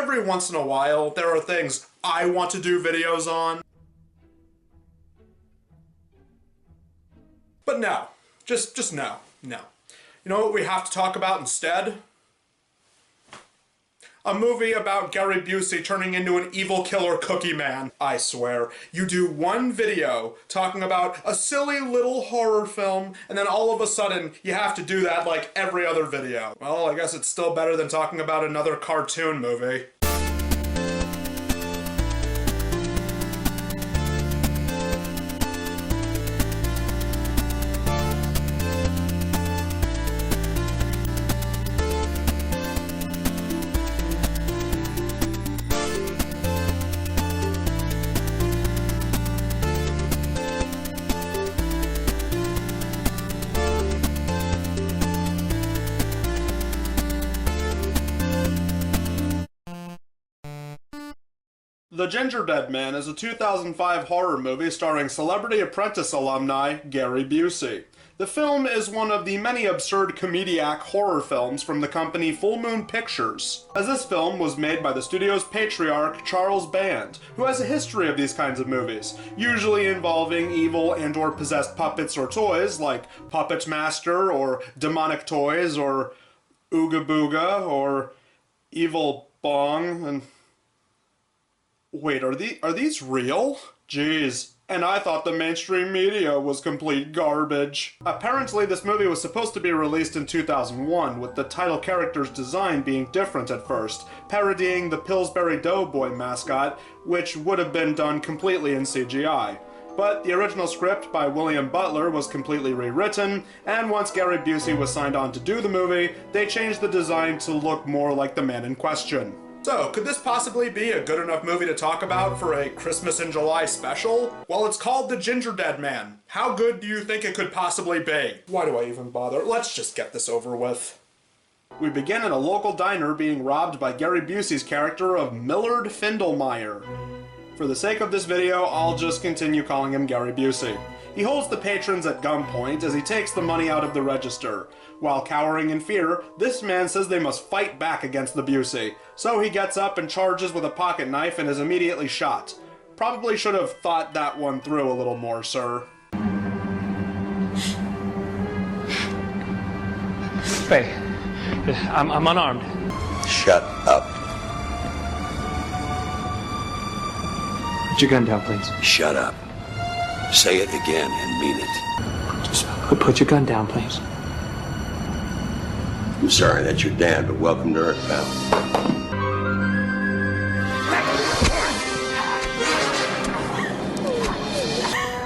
every once in a while, there are things I want to do videos on. But no. Just no. No. You know what we have to talk about instead? A movie about Gary Busey turning into an evil killer cookie man. I swear. You do one video talking about a silly little horror film, and then all of a sudden you have to do that like every other video. Well, I guess it's still better than talking about another cartoon movie. The Gingerdead Man is a 2005 horror movie starring Celebrity Apprentice alumni Gary Busey. The film is one of the many absurd comedic horror films from the company Full Moon Pictures, as this film was made by the studio's patriarch Charles Band, who has a history of these kinds of movies, usually involving evil and/or possessed puppets or toys like Puppet Master or Demonic Toys or Ooga Booga or Evil Bong and... Wait, are these real? Jeez. And I thought the mainstream media was complete garbage. Apparently this movie was supposed to be released in 2001, with the title character's design being different at first, parodying the Pillsbury Doughboy mascot, which would have been done completely in CGI. But the original script by William Butler was completely rewritten, and once Gary Busey was signed on to do the movie, they changed the design to look more like the man in question. So, could this possibly be a good enough movie to talk about for a Christmas in July special? Well, it's called The Gingerdead Man. How good do you think it could possibly be? Why do I even bother? Let's just get this over with. We begin at a local diner being robbed by Gary Busey's character of Millard Findlemeyer. For the sake of this video, I'll just continue calling him Gary Busey. He holds the patrons at gunpoint as he takes the money out of the register. While cowering in fear, this man says they must fight back against the Busey. So he gets up and charges with a pocket knife and is immediately shot. Probably should have thought that one through a little more, sir. Hey, I'm unarmed. Shut up. Put your gun down, please. Shut up. Say it again and mean it. Just put your gun down, please. I'm sorry that's your dad, but welcome to Earth, pal.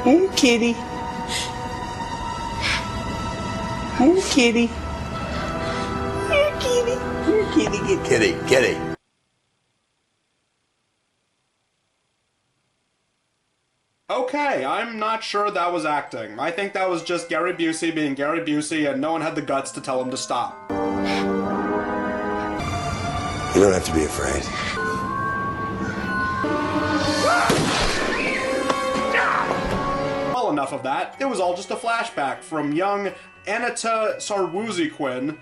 Hey, kitty. Hey, kitty. Here, kitty. Here, kitty. Get Kitty, kitty. Okay, I'm not sure that was acting. I think that was just Gary Busey being Gary Busey and no one had the guts to tell him to stop. You don't have to be afraid. Well, enough of that. It was all just a flashback from young Anita Sarwoozy-Quinn.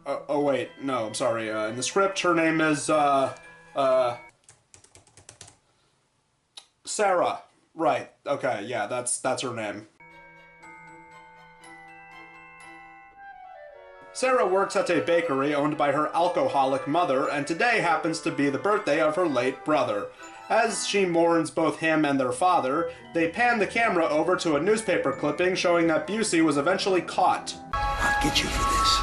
Oh wait, no, I'm sorry. In the script, her name is, Sarah. Right, okay, yeah, that's her name. Sarah works at a bakery owned by her alcoholic mother, and today happens to be the birthday of her late brother. As she mourns both him and their father, they pan the camera over to a newspaper clipping showing that Busey was eventually caught. I'll get you for this.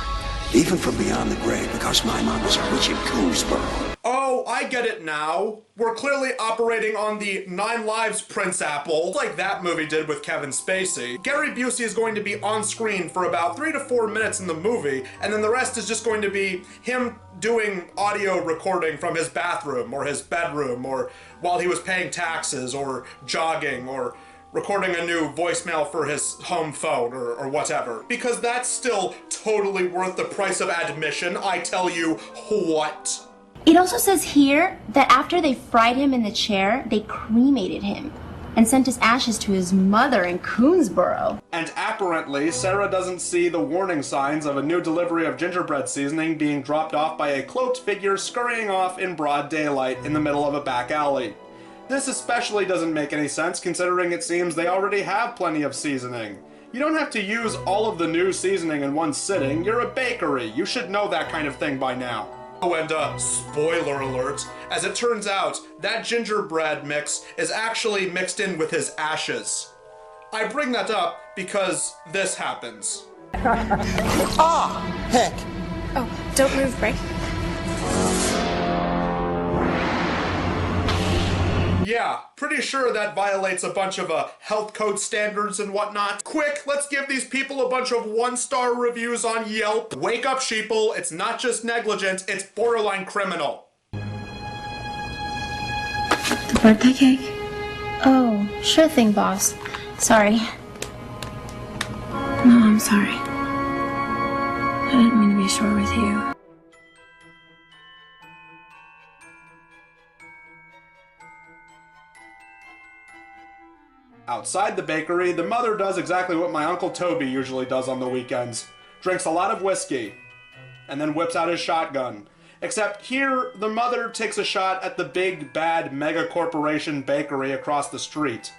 Even from beyond the grave, because my mom was a witch in Coonsboro. Oh, I get it now. We're clearly operating on the 9 Lives Prince Apple, like that movie did with Kevin Spacey. Gary Busey is going to be on screen for about 3 to 4 minutes in the movie, and then the rest is just going to be him doing audio recording from his bathroom or his bedroom or while he was paying taxes or jogging or recording a new voicemail for his home phone or whatever. Because that's still totally worth the price of admission, I tell you what. It also says here that after they fried him in the chair, they cremated him. and sent his ashes to his mother in Coonsboro. And apparently, Sarah doesn't see the warning signs of a new delivery of gingerbread seasoning being dropped off by a cloaked figure scurrying off in broad daylight in the middle of a back alley. This especially doesn't make any sense considering it seems they already have plenty of seasoning. You don't have to use all of the new seasoning in one sitting. You're a bakery. You should know that kind of thing by now. Oh, and spoiler alert, as it turns out, that gingerbread mix is actually mixed in with his ashes. I bring that up because this happens. Ah, heck. Oh, don't move, Brick. Yeah, pretty sure that violates a bunch of health code standards and whatnot. Quick, let's give these people a bunch of 1-star reviews on Yelp. Wake up, sheeple. It's not just negligent, it's borderline criminal. The birthday cake? Oh, sure thing, boss. Sorry. No, I'm sorry. I didn't mean to be short with you. Outside the bakery, the mother does exactly what my Uncle Toby usually does on the weekends. Drinks a lot of whiskey, and then whips out his shotgun. Except here, the mother takes a shot at the big, bad, mega-corporation bakery across the street.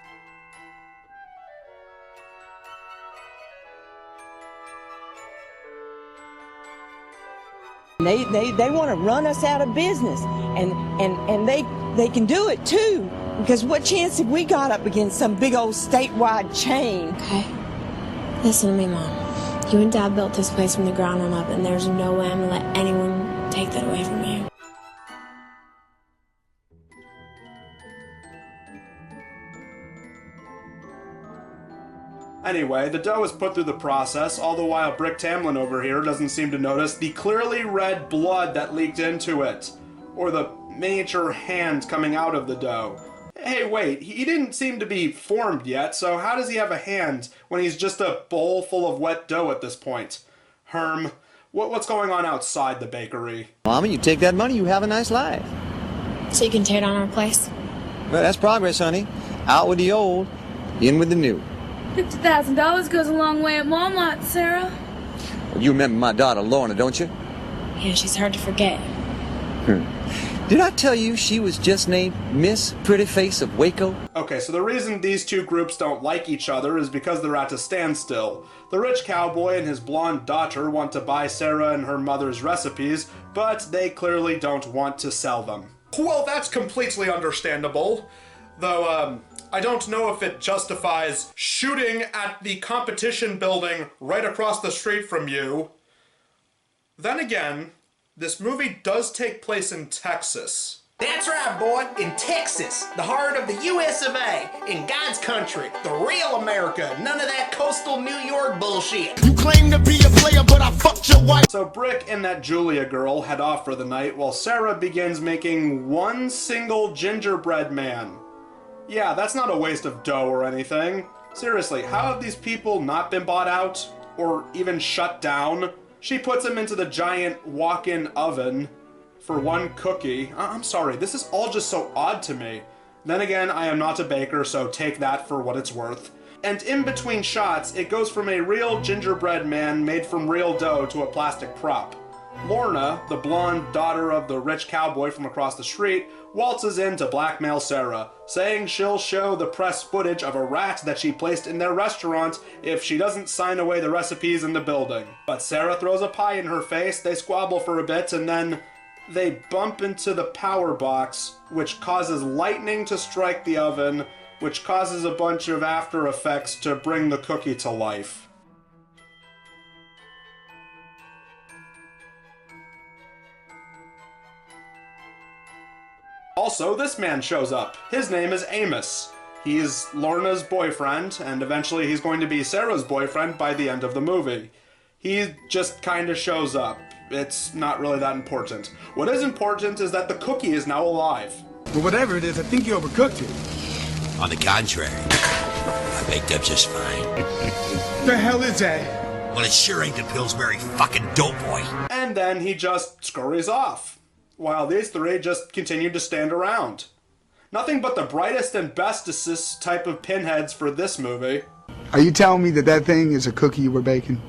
They want to run us out of business, and they can do it too. Because what chance have we got up against some big old statewide chain? Okay. Listen to me, Mom. You and Dad built this place from the ground on up, and there's no way I'm gonna let anyone take that away from you. Anyway, the dough is put through the process, all the while Brick Tamlin over here doesn't seem to notice the clearly red blood that leaked into it. Or the miniature hand coming out of the dough. Hey, wait, he didn't seem to be formed yet, so how does he have a hand when he's just a bowl full of wet dough at this point? Herm, what's going on outside the bakery? Mama, you take that money, you have a nice life. So you can tear down our place? Well, that's progress, honey. Out with the old, in with the new. $50,000 goes a long way at Walmart, Sarah. Well, you remember my daughter, Lorna, don't you? Yeah, she's hard to forget. Did I tell you she was just named Miss Pretty Face of Waco? Okay, so the reason these two groups don't like each other is because they're at a standstill. The rich cowboy and his blonde daughter want to buy Sarah and her mother's recipes, but they clearly don't want to sell them. Well, that's completely understandable. Though, I don't know if it justifies shooting at the competition building right across the street from you. Then again, this movie does take place in Texas. That's right, boy. In Texas, the heart of the US of A, in God's country, the real America, none of that coastal New York bullshit. You claim to be a player, but I fucked your wife. So Brick and that Julia girl head off for the night while Sarah begins making one single gingerbread man. Yeah, that's not a waste of dough or anything. Seriously, how have these people not been bought out? Or even shut down? She puts him into the giant walk-in oven for one cookie. I'm sorry, this is all just so odd to me. Then again, I am not a baker, so take that for what it's worth. And in between shots, it goes from a real gingerbread man made from real dough to a plastic prop. Lorna, the blonde daughter of the rich cowboy from across the street, waltzes in to blackmail Sarah, saying she'll show the press footage of a rat that she placed in their restaurant if she doesn't sign away the recipes in the building. But Sarah throws a pie in her face, they squabble for a bit, and then they bump into the power box, which causes lightning to strike the oven, which causes a bunch of after effects to bring the cookie to life. Also, this man shows up. His name is Amos. He's Lorna's boyfriend, and eventually he's going to be Sarah's boyfriend by the end of the movie. He just kinda shows up. It's not really that important. What is important is that the cookie is now alive. Well, whatever it is, I think you overcooked it. On the contrary, I baked up just fine. The hell is that? Well, it sure ain't the Pillsbury fucking dope boy. And then he just scurries off, while these three just continue to stand around. Nothing but the brightest and bestest type of pinheads for this movie. Are you telling me that that thing is a cookie you were baking?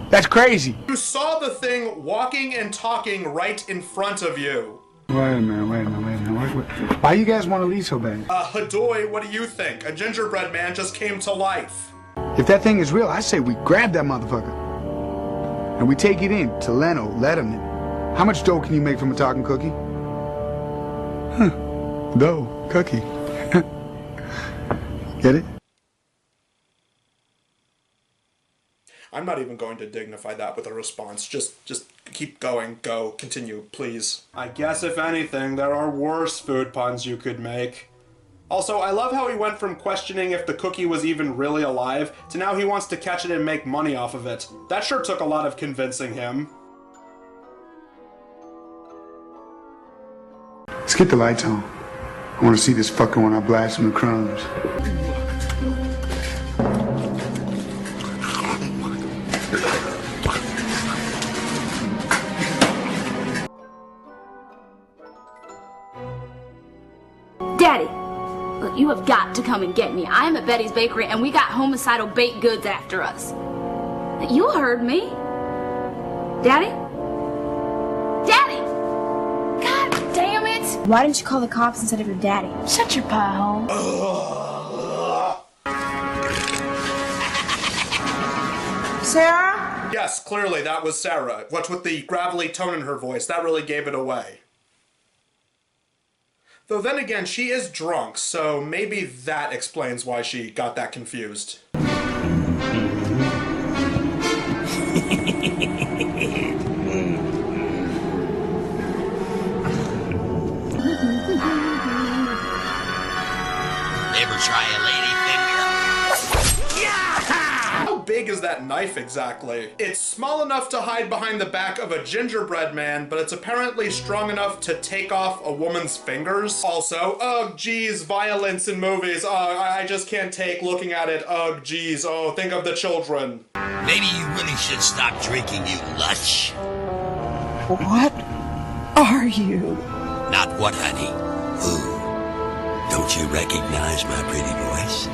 That's crazy. You saw the thing walking and talking right in front of you. Wait a minute. Why you guys want to leave so bad? Hadoy, what do you think? A gingerbread man just came to life. If that thing is real, I say we grab that motherfucker. And we take it in to Leno, Letterman. How much dough can you make from a talking cookie? Dough, cookie. Get it? I'm not even going to dignify that with a response. Just keep going. Go. Continue, please. I guess if anything, there are worse food puns you could make. Also, I love how he went from questioning if the cookie was even really alive to now he wants to catch it and make money off of it. That sure took a lot of convincing him. Let's get the lights on. I want to see this fucker when I blast him with crumbs. Daddy, look, you have got to come and get me. I am at Betty's Bakery and we got homicidal baked goods after us. You heard me. Daddy? Daddy! God damn it! Why didn't you call the cops instead of your daddy? Shut your pie hole. Sarah? Yes, clearly that was Sarah. What with the gravelly tone in her voice, that really gave it away. Though then again, she is drunk, so maybe that explains why she got that confused. Ever try a lady finger? How big is that knife exactly? It's small enough to hide behind the back of a gingerbread man, but it's apparently strong enough to take off a woman's fingers. Also, ugh, geez, violence in movies. I just can't take looking at it. Ugh, geez, oh, think of the children. Maybe you really should stop drinking, you lush. What are you? Not what, honey? Who? Don't you recognize my pretty voice?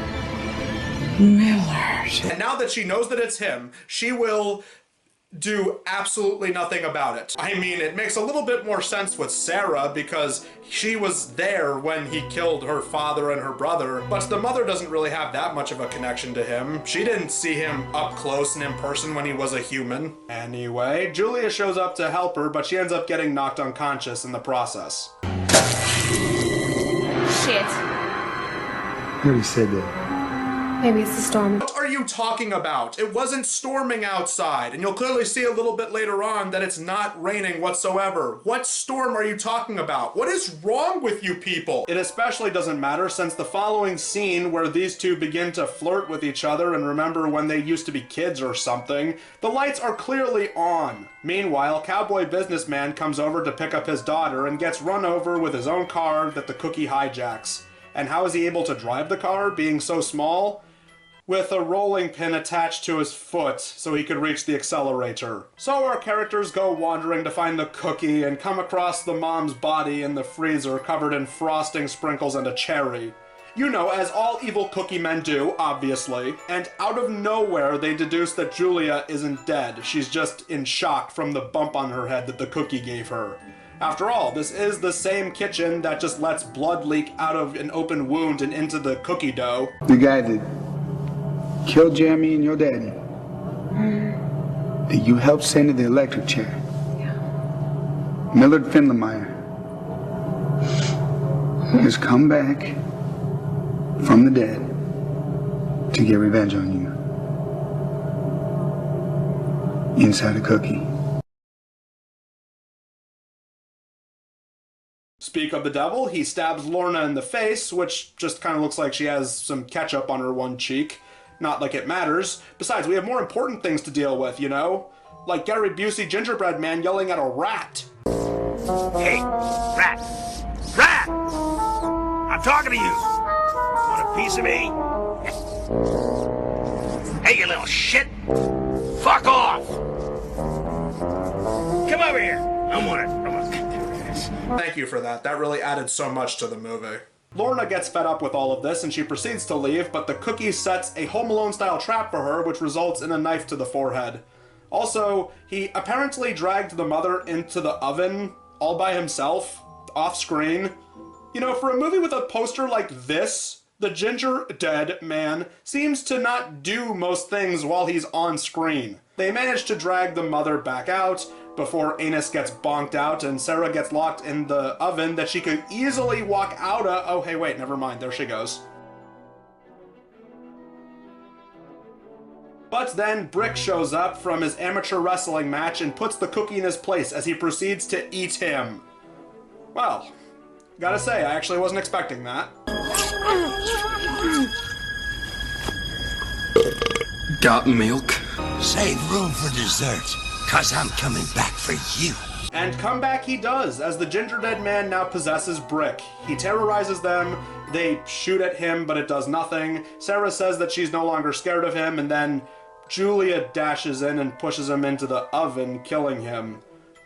Millard. And now that she knows that it's him, she will do absolutely nothing about it. I mean, it makes a little bit more sense with Sarah because she was there when he killed her father and her brother, but the mother doesn't really have that much of a connection to him. She didn't see him up close and in person when he was a human. Anyway, Julia shows up to help her, but she ends up getting knocked unconscious in the process. Shit. I already said that. Maybe it's the storm. What are you talking about? It wasn't storming outside, and you'll clearly see a little bit later on that it's not raining whatsoever. What storm are you talking about? What is wrong with you people? It especially doesn't matter since the following scene where these two begin to flirt with each other and remember when they used to be kids or something, the lights are clearly on. Meanwhile, cowboy businessman comes over to pick up his daughter and gets run over with his own car that the cookie hijacks. And how is he able to drive the car, being so small? With a rolling pin attached to his foot so he could reach the accelerator. So our characters go wandering to find the cookie and come across the mom's body in the freezer covered in frosting sprinkles and a cherry. You know, as all evil cookie men do, obviously. And out of nowhere, they deduce that Julia isn't dead. She's just in shock from the bump on her head that the cookie gave her. After all, this is the same kitchen that just lets blood leak out of an open wound and into the cookie dough. The guy that killed Jeremy and your daddy. That you helped send to the electric chair. Yeah. Millard Finlemeyer has come back from the dead to get revenge on you. Inside a cookie. Speak of the devil, he stabs Lorna in the face, which just kind of looks like she has some ketchup on her one cheek. Not like it matters. Besides, we have more important things to deal with, you know? Like Gary Busey Gingerdead Man yelling at a rat. Hey, rat! Rat! I'm talking to you! Want a piece of me? Hey, you little shit! Fuck off! Come over here! I want to Thank you for that. That really added so much to the movie. Lorna gets fed up with all of this and she proceeds to leave, but the cookie sets a Home Alone style trap for her, which results in a knife to the forehead. Also, he apparently dragged the mother into the oven all by himself, off screen. You know, for a movie with a poster like this, the Gingerdead Man seems to not do most things while he's on screen. They manage to drag the mother back out before Anus gets bonked out and Sarah gets locked in the oven that she could easily walk out of. Oh, hey, wait, never mind. There she goes. But then Brick shows up from his amateur wrestling match and puts the cookie in his place as he proceeds to eat him. Well, gotta say, I actually wasn't expecting that. Got milk? Save room for dessert, 'cause I'm coming back for you. And come back he does, as the Gingerdead Man now possesses Brick. He terrorizes them, they shoot at him, but it does nothing. Sarah says that she's no longer scared of him, and then Julia dashes in and pushes him into the oven, killing him.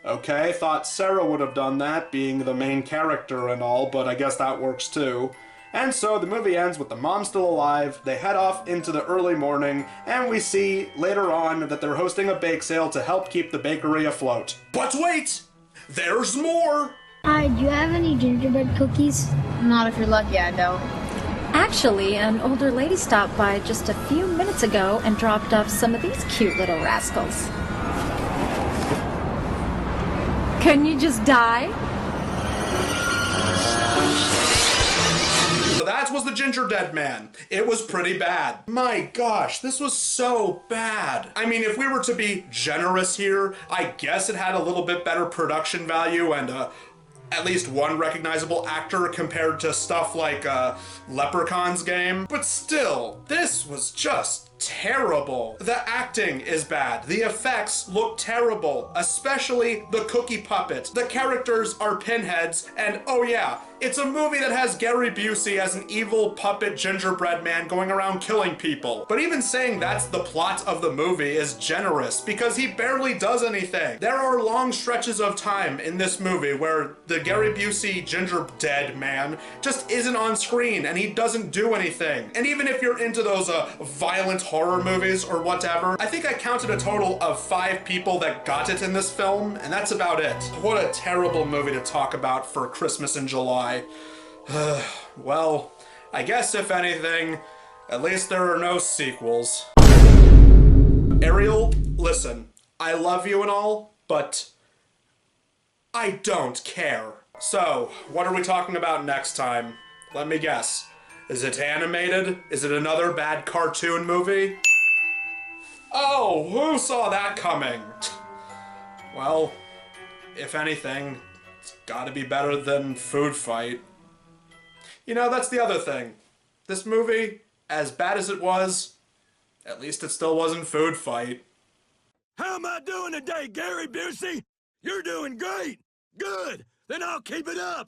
Okay, thought Sarah would have done that, being the main character and all, but I guess that works too. And so the movie ends with the mom still alive, they head off into the early morning, and we see later on that they're hosting a bake sale to help keep the bakery afloat. But wait! There's more! Hi, do you have any gingerbread cookies? Not if you're lucky, I don't. Actually, an older lady stopped by just a few minutes ago and dropped off some of these cute little rascals. Can you just die? So that was the Gingerdead Man. It was pretty bad. My gosh, this was so bad. I mean, if we were to be generous here, I guess it had a little bit better production value and at least one recognizable actor compared to stuff like Leprechaun's Game. But still, this was just terrible. The acting is bad. The effects look terrible, especially the cookie puppet. The characters are pinheads, and oh yeah, it's a movie that has Gary Busey as an evil puppet gingerbread man going around killing people. But even saying that's the plot of the movie is generous, because he barely does anything. There are long stretches of time in this movie where the Gary Busey Gingerdead Man just isn't on screen and he doesn't do anything. And even if you're into those violent horror movies or whatever, I think I counted a total of 5 people that got it in this film, and that's about it. What a terrible movie to talk about for Christmas in July. Well, I guess if anything, at least there are no sequels. Ariel, listen, I love you and all, but I don't care. So, what are we talking about next time? Let me guess. Is it animated? Is it another bad cartoon movie? Oh, who saw that coming? Well, if anything, it's gotta be better than Food Fight. You know, that's the other thing. This movie, as bad as it was, at least it still wasn't Food Fight. How am I doing today, Gary Busey? You're doing great. Good. Then I'll keep it up.